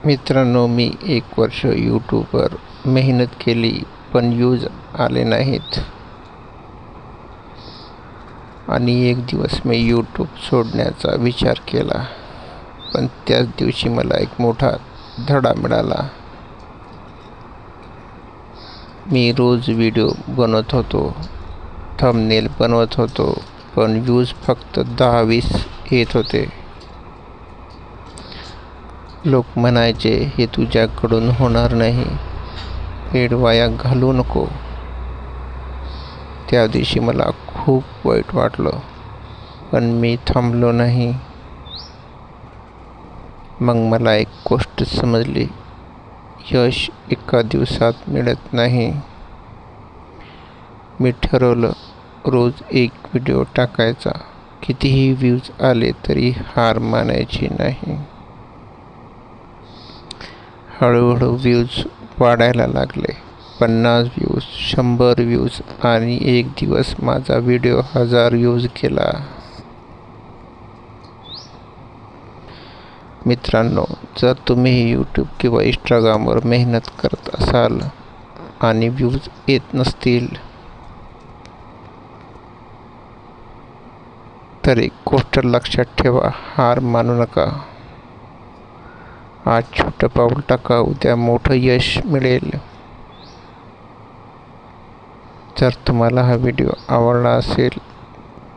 मित्रांनो, मी 1 वर्ष यूट्यूबवर मेहनत केली, पण व्ह्यूज आले नाहीत. आणि एक दिवस मी यूट्यूब सोडण्याचा विचार केला. पण त्याच दिवशी मला एक मोठा धडा मिळाला. मी रोज व्हिडिओ बनवत होतो, थंबनेल बनवत होतो, पण व्ह्यूज फक्त 10-20 येत होते. लोक म्हणायचे, हे तुझ्याकडून होणार नाही, वेळ वाया घालवू नको. त्या दिवशी मला खूप वाईट वाटलं, पण मी थांबलो नाही. मग मला एक गोष्ट समजली, यश एका दिवसात मिळत नाही. मी ठरवलं, रोज एक व्हिडिओ टाकायचा. कितीही व्ह्यूज आले तरी हार मानायची नाही. हळूहळू व्ह्यूज वाढायला लागले. 50 व्ह्यूज, 100 व्ह्यूज आणि एक दिवस माझा व्हिडिओ 1000 व्ह्यूज केला. मित्रांनो, जर तुम्ही यूट्यूब किंवा इंस्टाग्रामवर मेहनत करत असाल आणि व्ह्यूज येत नसतील, तर एक गोष्ट लक्षात ठेवा, हार मानू नका. आज छोटं पाऊल टाका, उद्या मोठं यश मिळेल. जर तुम्हाला हा व्हिडिओ आवडला असेल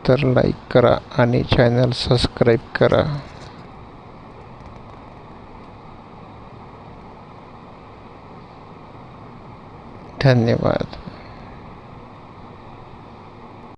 तर लाईक करा आणि चॅनल सबस्क्राईब करा. धन्यवाद.